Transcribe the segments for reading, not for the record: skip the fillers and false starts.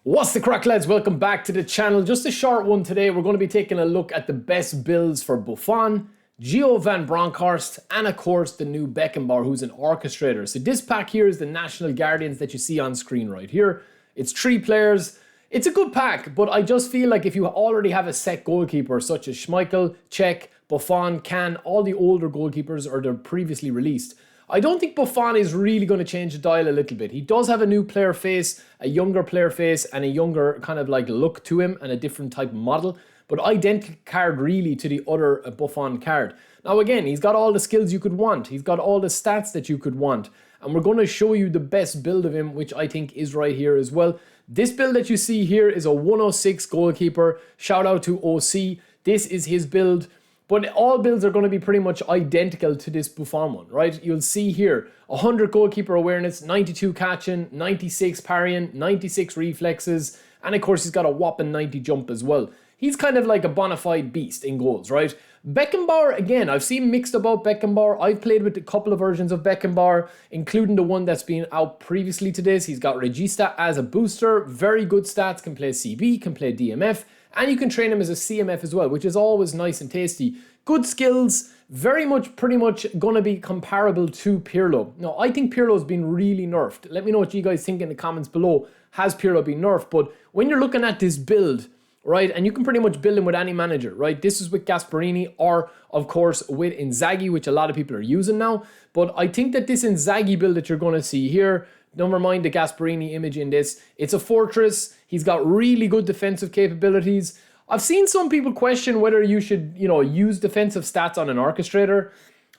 What's the crack, lads? Welcome back to the channel. Just a short one today. We're going to be taking a look at the best builds for Buffon, Gio van Bronckhorst, and of course the new Beckenbauer, who's an orchestrator. So this pack here is the National Guardians that you see on screen right here. It's 3 players. It's a good pack, but I just feel like if you already have a set goalkeeper such as Schmeichel, Cech, Buffon, Can, all the older goalkeepers or they're previously released, I don't think Buffon is really going to change the dial a little bit. He does have a new player face, a younger player face, and a younger kind of like look to him and a different type of model, but identical card really to the other Buffon card. Now again, he's got all the skills you could want. He's got all the stats that you could want. And we're going to show you the best build of him, which I think is right here as well. This build that you see here is a 106 goalkeeper. Shout out to OC. This is his build. But all builds are going to be pretty much identical to this Buffon one, right? You'll see here 100 goalkeeper awareness, 92 catching, 96 parrying, 96 reflexes, and of course he's got a whopping 90 jump as well. He's kind of like a bona fide beast in goals, right? Beckenbauer, again, I've seen mixed about Beckenbauer. I've played with a couple of versions of Beckenbauer, including the one that's been out previously to this. He's got Regista as a booster, very good stats, can play CB, can play DMF, and you can train him as a CMF as well, which is always nice and tasty. Good skills, very much, pretty much going to be comparable to Pirlo. Now, I think Pirlo's been really nerfed. Let me know what you guys think in the comments below. Has Pirlo been nerfed? But when you're looking at this build, right, and you can pretty much build him with any manager, right? This is with Gasperini or, of course, with Inzaghi, which a lot of people are using now. But I think that this Inzaghi build that you're going to see here, never mind the Gasperini image in this, it's a fortress. He's got really good defensive capabilities. I've seen some people question whether you should, use defensive stats on an orchestrator.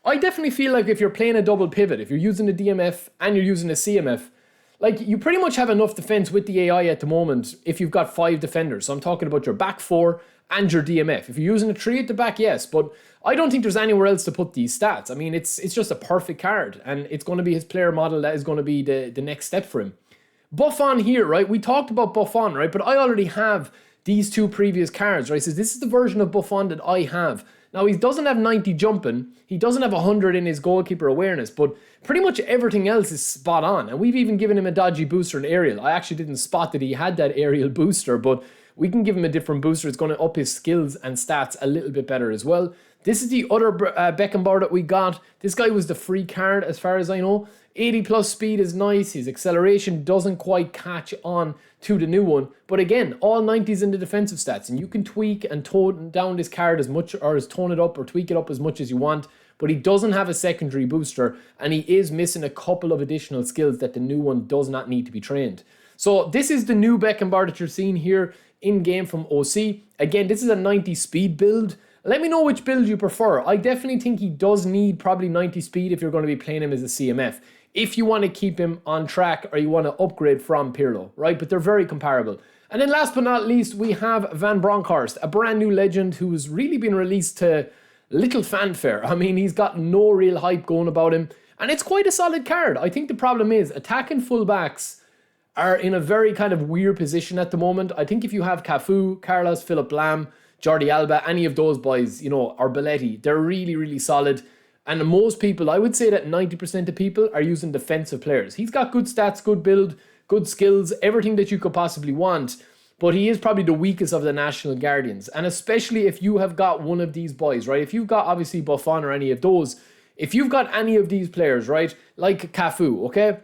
I definitely feel like if you're playing a double pivot, if you're using the DMF and you're using a CMF, like you pretty much have enough defense with the AI at the moment if you've got 5 defenders. So I'm talking about your back 4 and your DMF. If you're using a 3 at the back, yes, but I don't think there's anywhere else to put these stats. I mean, it's just a perfect card, and it's going to be his player model that is going to be the next step for him. Buffon here, right? We talked about Buffon, right? But I already have these 2 previous cards, right? So this is the version of Buffon that I have. Now, he doesn't have 90 jumping. He doesn't have 100 in his goalkeeper awareness, but pretty much everything else is spot on. And we've even given him a dodgy booster in aerial. I actually didn't spot that he had that aerial booster, but we can give him a different booster. It's going to up his skills and stats a little bit better as well. This is the other Beckenbauer that we got. This guy was the free card as far as I know. 80 plus speed is nice. His acceleration doesn't quite catch on to the new one. But again, all 90s in the defensive stats. And you can tweak and tone down this card as much, or as tone it up or tweak it up as much as you want. But he doesn't have a secondary booster. And he is missing a couple of additional skills that the new one does not need to be trained. So this is the new Beckenbauer that you're seeing here in game from OC. Again, this is a 90 speed build. Let me know which build you prefer. I definitely think he does need probably 90 speed if you're going to be playing him as a CMF. If you want to keep him on track or you want to upgrade from Pirlo, right? But they're very comparable. And then last but not least, we have Van Bronckhorst, a brand new legend who's really been released to little fanfare. I mean, he's got no real hype going about him. And it's quite a solid card. I think the problem is attacking fullbacks are in a very kind of weird position at the moment. I think if you have Cafu, Carlos, Philip Lam, Jordi Alba, any of those boys, or Belletti, they're really, really solid. And most people, I would say that 90% of people are using defensive players. He's got good stats, good build, good skills, everything that you could possibly want. But he is probably the weakest of the National Guardians. And especially if you have got one of these boys, right? If you've got obviously Buffon or any of those, if you've got any of these players, right? Like Cafu, okay?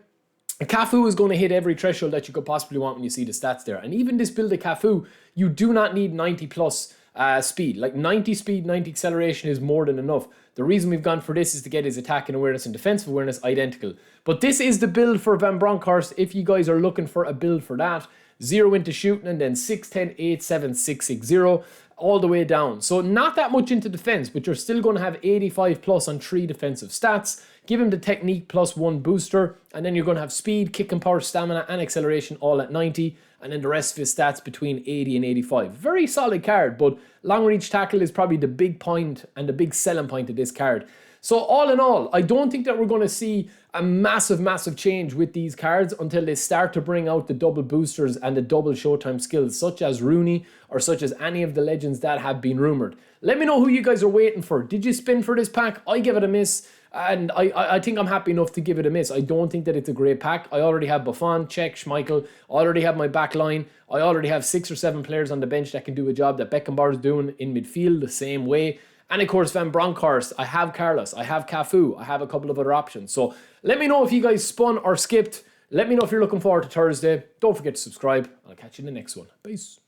Cafu is going to hit every threshold that you could possibly want when you see the stats there. And even this build of Cafu, you do not need 90 plus speed. Like 90 speed, 90 acceleration is more than enough. The reason we've gone for this is to get his attacking awareness and defensive awareness identical. But this is the build for Van Bronckhorst if you guys are looking for a build for that. 0 into shooting and then 6, 10, 8, 7, 6, 6, 0 all the way down. So not that much into defense, but you're still going to have 85 plus on 3 defensive stats. Give him the technique plus 1 booster, and then you're going to have speed, kick and power, stamina, and acceleration all at 90, and then the rest of his stats between 80 and 85. Very solid card, but long reach tackle is probably the big point and the big selling point of this card. So all in all, I don't think that we're going to see a massive change with these cards until they start to bring out the double boosters and the double showtime skills, such as Rooney or such as any of the legends that have been rumored. Let me know who you guys are waiting for. Did you spin for this pack? I give it a miss, and I think I'm happy enough to give it a miss. I don't think that it's a great pack. I already have Buffon, Cech, Schmeichel. I already have my back line. I already have 6 or 7 players on the bench that can do a job that Beckenbauer is doing in midfield the same way. And of course, Van Bronckhorst, I have Carlos, I have Cafu, I have a couple of other options. So let me know if you guys spun or skipped. Let me know if you're looking forward to Thursday. Don't forget to subscribe. I'll catch you in the next one. Peace.